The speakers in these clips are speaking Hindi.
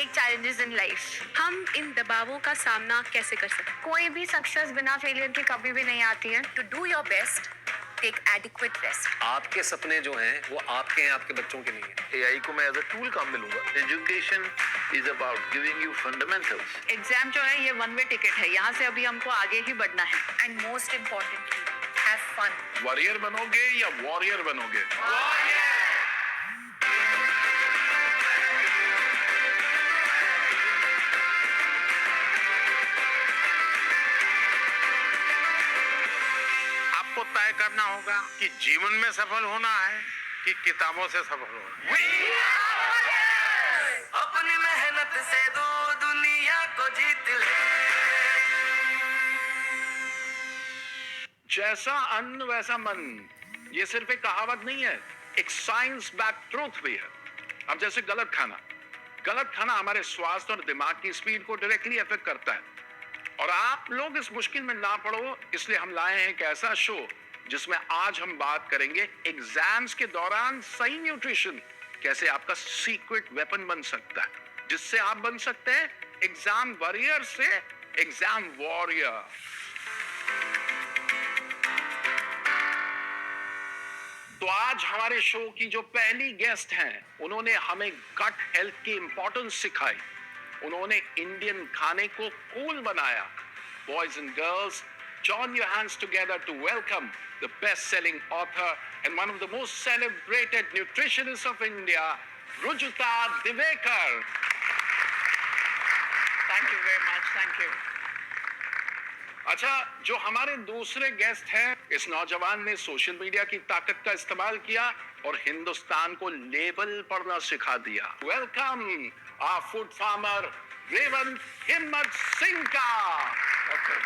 Take challenges in life. हम इन दबावों का सामना कैसे कर सकते हैं? कोई भी सक्सेस बिना फेलियर के कभी भी नहीं आती है। To do your best, take adequate rest. आपके सपने जो हैं वो आपके हैं, आपके बच्चों के नहीं है। एआई को मैं एज अ टूल काम में लूंगा। Education is about giving you fundamentals. Exam जो है ये वन वे टिकट है, यहाँ से अभी हमको आगे ही बढ़ना है। And most importantly, have fun. Warrior बनोगे या वॉरियर बनोगे? आपको तय करना होगा कि जीवन में सफल होना है कि किताबों से सफल होना है। अपनी मेहनत से दो दुनिया को जीत ले। जैसा अन्न वैसा मन, ये सिर्फ एक कहावत नहीं है, एक साइंस बैक ट्रूथ भी है। अब जैसे गलत खाना हमारे स्वास्थ्य और दिमाग की स्पीड को डायरेक्टली अफेक्ट करता है। और आप लोग इस मुश्किल में ना पड़ो, इसलिए हम लाए हैं एक ऐसा शो जिसमें आज हम बात करेंगे एग्जाम्स के दौरान सही न्यूट्रिशन कैसे आपका सीक्रेट वेपन बन सकता है, जिससे आप बन सकते हैं एग्जाम वॉरियर से एग्जाम वॉरियर। तो आज हमारे शो की जो पहली गेस्ट हैं, उन्होंने हमें गट हेल्थ की इंपॉर्टेंस सिखाई। उन्होंने इंडियन खाने को कूल बनाया। Boys and girls, join your hands together to welcome the best-selling author and one of the most celebrated nutritionists of India, Rujuta Divekar. Thank you very much, thank you. अच्छा, जो हमारे दूसरे गेस्ट हैं, इस नौजवान ने सोशल मीडिया की ताकत का इस्तेमाल किया और हिंदुस्तान को लेबल पढ़ना सिखा दिया। Welcome our food farmer Revant Himmat Singh ka. Welcome.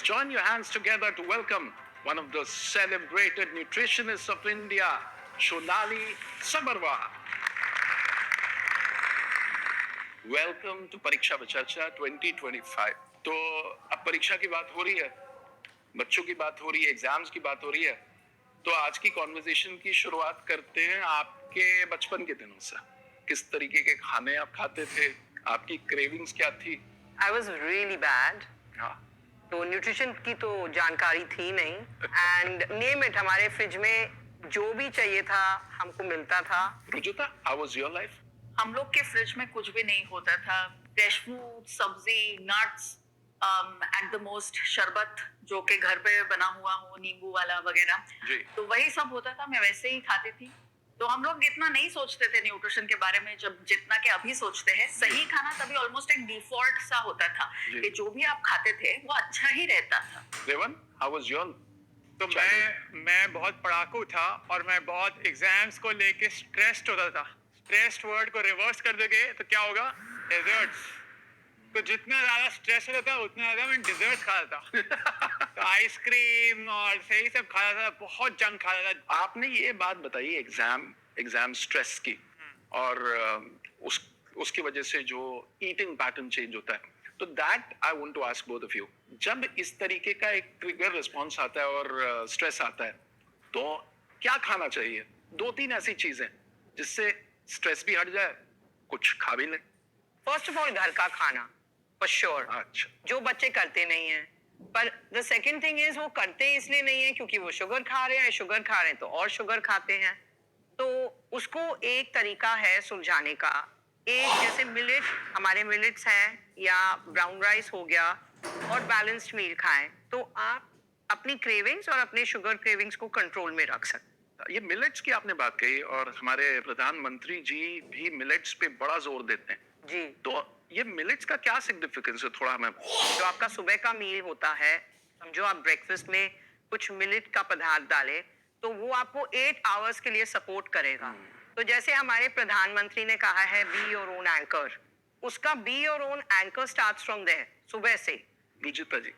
Join your hands together to welcome one of the celebrated nutritionists of India, Shonali Sabarwal. Welcome to Pariksha Pe Charcha 2025. तो अब परीक्षा की बात हो रही है, बच्चों की बात हो रही है, एग्जाम्स की बात हो रही है। तो आज की कॉन्वर्सेशन की शुरुआत करते हैं आपके बचपन के दिनों से। किस तरीके के खाने आप खाते थे, आपकी क्रेविंग्स क्या थी? I was really bad. हाँ, तो न्यूट्रिशन की तो जानकारी थी नहीं। एंड नेम इट, हमारे फ्रिज में जो भी चाहिए था हमको मिलता था। Rujuta, how was your life? हम लोग के फ्रिज में कुछ भी नहीं होता था। फ्रेश फ्रूट, सब्जी, नट्स एंड द मोस्ट शरबत जो के घर पे बना हुआ हो, नींबू वाला वगैरह। जी। तो वही सब होता था, मैं वैसे ही खाती थी। तो हम लोग इतना नहीं सोचते थे न्यूट्रिशन के बारे में जब जितना कि अभी सोचते हैं। सही खाना तभी ऑलमोस्ट एक डिफॉल्ट सा होता था जी। कि जो भी आप खाते थे वो अच्छा ही रहता था। Raven, how was your? तो मैं बहुत पढ़ाकू था और मैं बहुत एग्जाम्स को लेके स्ट्रेस्ड होता था। स्ट्रेस्ड वर्ड को रिवर्स कर दोगे तो क्या होगा? डेजर्ट्स। तो जितना ज्यादा स्ट्रेस होता था उतना ज्यादा मैं डिजर्ट्स खाता था। तो आइसक्रीम और सही सब खाता था, बहुत जंक खाता था। आपने ये बात बताई एग्जाम स्ट्रेस की, और उसकी वजह से जो ईटिंग पैटर्न चेंज होता है। तो that I want to ask both of you, जब इस तरीके का एक ट्रिगर रिस्पॉन्स आता है और स्ट्रेस आता है, तो क्या खाना चाहिए? 2-3 ऐसी चीजें जिससे स्ट्रेस भी हट जाए, कुछ खा भी ले। फर्स्ट ऑफ ऑल घर का खाना फॉर श्योर। अच्छा, जो बच्चे करते नहीं हैं। पर द सेकंड थिंग इज वो करते इसलिए नहीं है क्योंकि वो शुगर खा रहे हैं तो और शुगर खाते हैं। तो उसको एक तरीका है सुलझाने का। एक जैसे मिलेट, हमारे मिलेट्स हैं, या ब्राउन राइस हो गया, और बैलेंस्ड मील खाएं, तो आप अपनी क्रेविंग्स और अपने शुगर क्रेविंग्स को कंट्रोल में रख सकते। ये मिलेट्स की आपने बात कही और हमारे प्रधानमंत्री जी भी मिलेट्स पे बड़ा जोर देते हैं। जी। तो ये मिलेट्स का क्या सिग्निफिकेंस है, थोड़ा हमें? जो आपका सुबह का मील होता है, समझो आप ब्रेकफास्ट में कुछ मिलेट का पदार्थ डालें, तो वो आपको 8 आवर्स के लिए सपोर्ट करेगा। तो जैसे हमारे प्रधानमंत्री ने कहा है, बी योर ओन एंकर, उसका be your own anchor starts from there, सुबह से। रुचिता जी,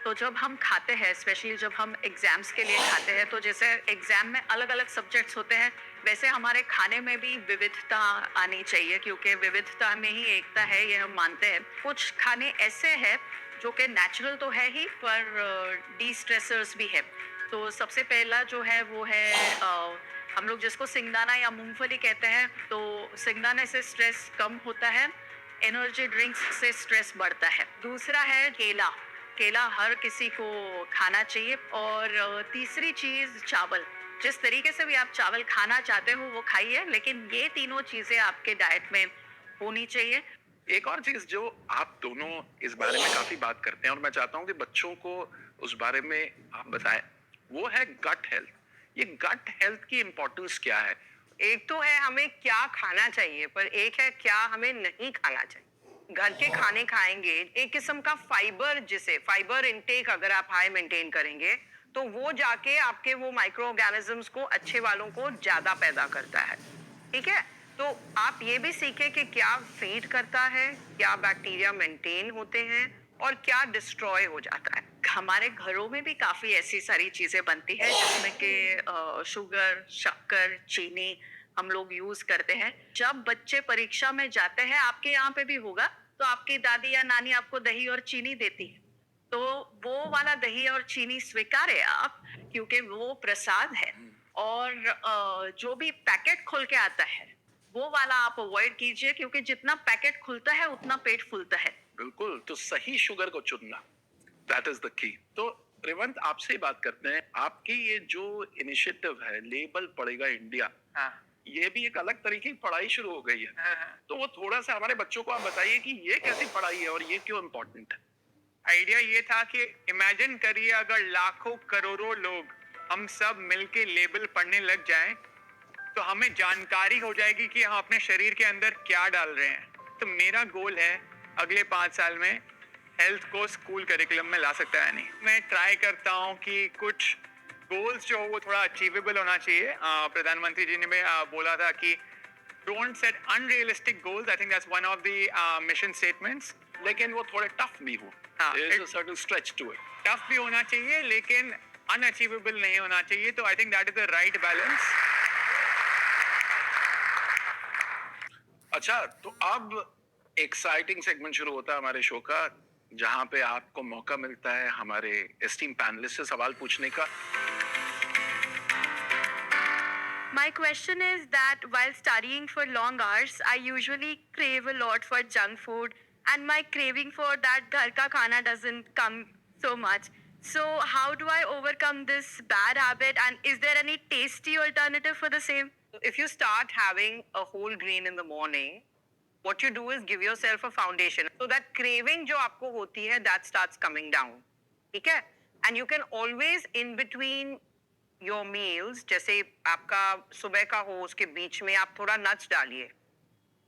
तो जब हम खाते हैं, स्पेशली जब हम एग्जाम्स के लिए खाते हैं, तो जैसे एग्जाम में अलग अलग सब्जेक्ट्स होते हैं, वैसे हमारे खाने में भी विविधता आनी चाहिए, क्योंकि विविधता में ही एकता है, ये हम मानते हैं। कुछ खाने ऐसे हैं जो कि नेचुरल तो है ही, पर डी स्ट्रेसर्स भी है। तो सबसे पहला जो है वो है हम लोग जिसको सिंगदाना या मूंगफली कहते हैं, तो सिंगदाने से स्ट्रेस कम होता है, एनर्जी ड्रिंक्स से स्ट्रेस बढ़ता है। दूसरा है केला। केला हर किसी को खाना चाहिए। और तीसरी चीज़ चावल। जिस तरीके से भी आप चावल खाना चाहते हो वो खाइए, लेकिन ये तीनों चीज़ें आपके डाइट में होनी चाहिए। एक और चीज जो आप दोनों इस बारे में काफी बात करते हैं और मैं चाहता हूं कि बच्चों को उस बारे में आप बताएं, वो है गट हेल्थ। ये गट हेल्थ की इंपॉर्टेंस क्या है? एक तो है हमें क्या खाना चाहिए, पर एक है क्या हमें नहीं खाना चाहिए। घर के खाने खाएंगे, एक किस्म का फाइबर, जिसे फाइबर इनटेक अगर आप हाई मेंटेन करेंगे तो वो जाके आपके वो माइक्रो ऑर्गेनिजम्स को, अच्छे वालों को ज्यादा पैदा करता है। ठीक है, तो आप ये भी सीखे कि क्या फीड करता है, क्या बैक्टीरिया मेंटेन होते हैं और क्या डिस्ट्रॉय हो जाता है। हमारे घरों में भी काफी ऐसी सारी चीजें बनती है जिसमें कि शुगर, शक्कर, चीनी हम लोग यूज करते हैं। जब बच्चे परीक्षा में जाते हैं, आपके यहाँ पे भी होगा, तो आपकी दादी या नानी आपको दही और चीनी देती है, तो वो वाला दही और चीनी स्वीकारे आप, क्योंकि वो प्रसाद है। और जो भी पैकेट खोल के आता है वो वाला आप अवॉइड कीजिए, क्योंकि जितना पैकेट खुलता है उतना पेट फूलता है। बिल्कुल, तो सही शुगर को चुनना, दैट इज द की। तो रेवंत, आपसे बात करते हैं। आपकी ये जो इनिशिएटिव है, लेबल पढ़ेगा इंडिया, ये भी एक अलग तरीके की पढ़ाई शुरू हो गई है। तो वो थोड़ा सा हमारे बच्चों को आप बताइए कि ये कैसी पढ़ाई है और ये क्यों इम्पोर्टेंट है। आइडिया ये था कि इमेजिन करिए अगर लाखों करोड़ों लोग हम सब मिलके लेबल पढ़ने लग जाएं, तो हमें जानकारी हो जाएगी कि हम अपने शरीर के अंदर क्या डाल रहे हैं। तो मेरा गोल है अगले 5 साल में हेल्थ को स्कूल करिकुलम में ला सकता है नहीं। मैं ट्राई करता हूँ कि कुछ गोल्स जो वो थोड़ा अचीवेबल होना चाहिए। प्रधानमंत्री जी ने भी बोला था कि don't set unrealistic goals. I think that's one of the mission statements. लेकिन वो थोड़े टफ भी हो, there is a certain stretch to it. Tough भी होना चाहिए लेकिन अनअचीवेबल नहीं होना चाहिए। तो I think that is the right balance. अच्छा, तो अब एक्साइटिंग सेगमेंट शुरू होता है हमारे शो का, जहां पे आपको मौका मिलता है हमारे एस्टीम पैनलिस्ट से सवाल पूछने का। My question is that while studying for long hours, I usually crave a lot for junk food, and my craving for that ghar ka khana doesn't come so much. So how do I overcome this bad habit, and is there any tasty alternative for the same? If you start having a whole grain in the morning, what you do is give yourself a foundation. So that craving जो आपको होती है, that starts coming down. ठीक है? And you can always in between your meals, जैसे आपका सुबह का हो, उसके बीच में आप थोड़ा nuts डालिए.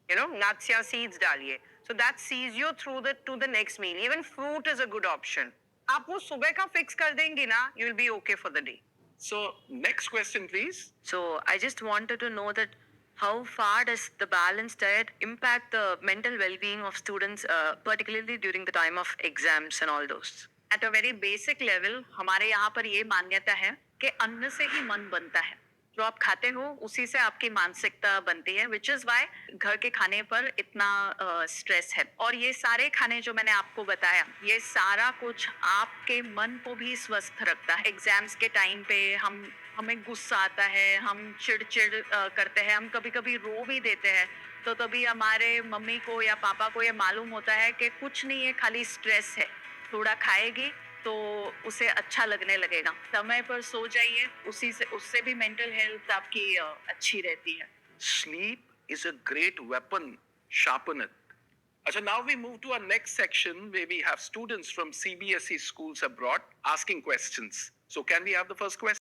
You know, nuts या seeds डालिए. So that sees you through to the next meal. Even fruit is a good option. आप वो सुबह का fix कर देंगे ना, you will be okay for the day. So next question please. So I just wanted to know that how far does the balanced diet impact the mental well-being of students, particularly during the time of exams and all those? At a very basic level, हमारे यहाँ पर ये मान्यता है कि अन्न से ही मन बनता है। जो आप खाते हो उसी से आपकी मानसिकता बनती है, विच इज वाई घर के खाने पर इतना स्ट्रेस है। और ये सारे खाने जो मैंने आपको बताया, ये सारा कुछ आपके मन को भी स्वस्थ रखता है। एग्जाम्स के टाइम पे हमें गुस्सा आता है, हम चिड़चिड़ करते हैं, हम कभी कभी रो भी देते हैं, तो तभी हमारे मम्मी को या पापा को ये मालूम होता है कि कुछ नहीं है, खाली स्ट्रेस है। थोड़ा खाएगी तो उसे अच्छा लगने लगेगा। समय पर सो जाइए, उससे भी मेंटल हेल्थ आपकी अच्छी रहती है। Sleep is a great weapon, sharpen it. Acha, now we move to our next section where we have students from CBSE schools abroad asking questions. So can we have the first question?